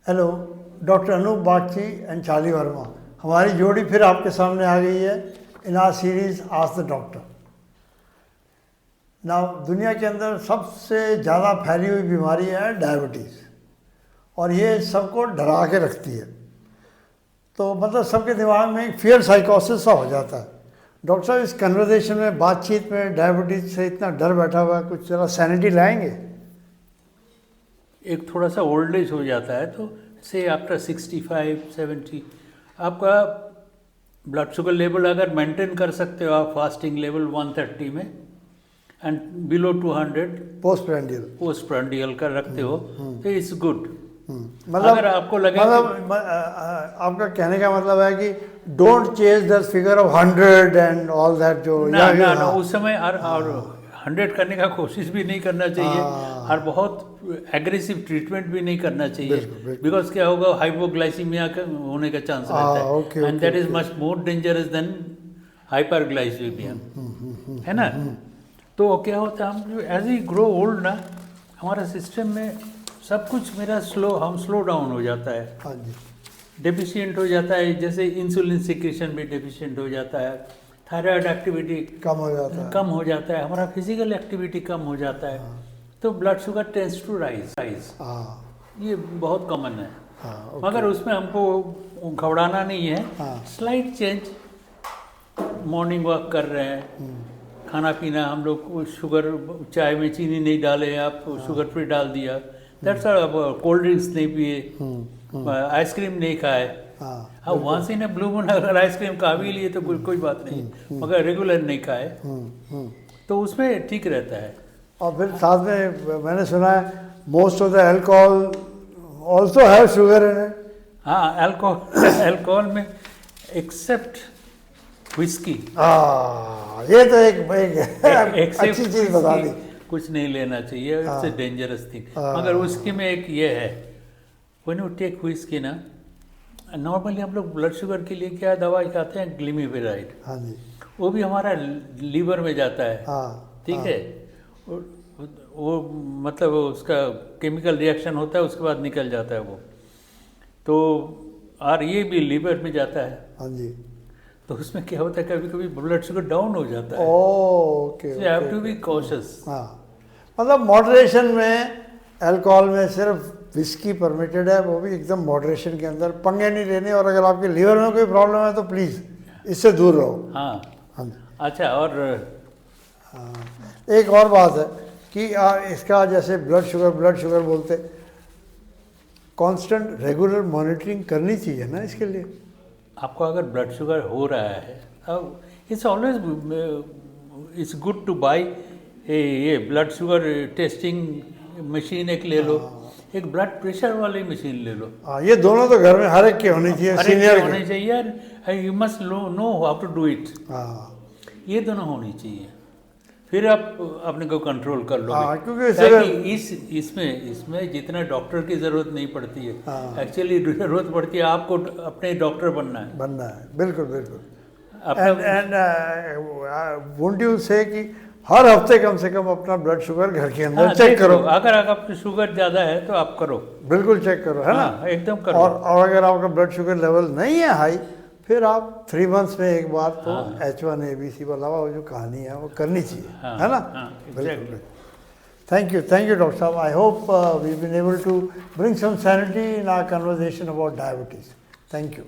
Hello, doctor Anoop Bagchi and Charlie Verma, हमारी जोड़ी फिर आपके सामने आ गई है in our series ask the doctor. ना दुनिया के अंदर सबसे ज़्यादा फैली हुई बीमारी है डायबिटीज़, और ये सबको डरा के रखती है। तो मतलब सबके दिमाग में एक फियर साइकोसिस सा हो जाता है। डॉक्टर साहब, इस कन्वर्सेशन में, बातचीत में डायबिटीज़ से इतना डर बैठा हुआ है, कुछ ज़रा सैनिटी लाएंगे? एक थोड़ा सा ओल्ड एज हो जाता है तो से आफ्टर 65-70 आपका ब्लड शुगर लेवल अगर मेंटेन कर सकते हो आप फास्टिंग लेवल 130 में एंड बिलो 200 पोस्ट प्रेंडियल कर रखते हो तो इट्स गुड। मतलब अगर आपको लगे मतलब आपका कहने का मतलब है कि don't chase the figure of 100 and all that जो ना उस समय और 100 करने का कोशिश भी नहीं करना चाहिए और बहुत एग्रेसिव ट्रीटमेंट भी नहीं करना चाहिए, बिकॉज क्या होगा, हाइपोग्लाइसीमिया होने का चांस रहता है and that is much more dangerous than hyperglycaemia, है ना। तो क्या होता है, हम एज ई ग्रो ओल्ड ना, हमारा सिस्टम में सब कुछ हम स्लो डाउन हो जाता है, डेफिशिएंट हो जाता है। जैसे इंसुलिन सिक्रेशन भी डेफिशिएंट हो जाता है, थायराइड एक्टिविटी कम हो जाता है, हमारा फिजिकल एक्टिविटी कम हो जाता है, तो blood sugar tends to rise. ये बहुत कॉमन है, मगर उसमें हमको घबराना नहीं है। स्लाइट चेंज, मॉर्निंग वॉक कर रहे हैं, खाना पीना हम लोग शुगर, चाय में चीनी नहीं डाले, आप शुगर फ्री डाल दिया, दैट्स ऑल। कोल्ड ड्रिंक्स नहीं पिए, आइसक्रीम नहीं खाए। हाँ, वहाँ से ने ब्लू मून अगर आइसक्रीम खा भी लिए तो कोई बात नहीं, मगर रेगुलर नहीं खाए तो उसमें ठीक रहता है। और फिर साथ में मैंने सुना है most of the alcohol also have sugar in it. हाँ, अल्कोहल में एक्सेप्ट व्हिस्की। ये तो एक अच्छी चीज़ बता दी। कुछ नहीं लेना चाहिए, इट्स ए डेंजरस थिंग। मगर उसकी में एक ये है, व्हेन यू टेक व्हिस्की ना, नॉर्मली हम लोग ब्लड शुगर के लिए क्या दवाई खाते हैं, ग्लिमिविराइड। हाँ जी, वो भी हमारा लीवर में जाता है, ठीक है। वो मतलब उसका केमिकल रिएक्शन होता है, उसके बाद निकल जाता है वो, तो और ये भी लीवर में जाता है। हाँ जी, तो उसमें क्या होता है, कभी कभी ब्लड शुगर डाउन हो जाता है। Okay, you have to be cautious. हाँ, मतलब मॉडरेशन में, अल्कोहल में सिर्फ विस्की परमिटेड है, वो भी एकदम मॉडरेशन के अंदर, पंगे नहीं लेने। और अगर आपके लीवर में कोई प्रॉब्लम है तो प्लीज़ इससे दूर रहो। हाँ, अच्छा। और एक और बात है कि इसका जैसे ब्लड शुगर बोलते, कांस्टेंट रेगुलर मॉनिटरिंग करनी चाहिए ना इसके लिए। आपको अगर ब्लड शुगर हो रहा है, it's always it's good two by ये ब्लड शुगर टेस्टिंग मशीन एक ले लो, एक ब्लड प्रेशर वाली मशीन ले लो। ये दोनों तो घर में हर एक के होनी चाहिए, सीनियर होनी चाहिए। You must know how to do it. ये दोनों होनी चाहिए, फिर आप अपने को कंट्रोल कर लो। क्योंकि इसमें जितना डॉक्टर की जरूरत नहीं पड़ती है, एक्चुअली जरूरत पड़ती है आपको अपने डॉक्टर बनना है। बिल्कुल। एंड वोंट यू से कि हर हफ्ते कम से कम अपना ब्लड शुगर घर के अंदर चेक करो। अगर आपकी शुगर ज़्यादा है तो आप करो, बिल्कुल चेक करो, है ना, एकदम करो। और अगर आपका ब्लड शुगर लेवल नहीं है हाई, फिर आप 3 मंथ्स में एक बार तो H1 ABC वाला वो जो कहानी है वो करनी चाहिए, है ना। बिल्कुल। थैंक यू डॉक्टर साहब। I hope we been able to bring some sanity in our conversation about diabetes. Thank you.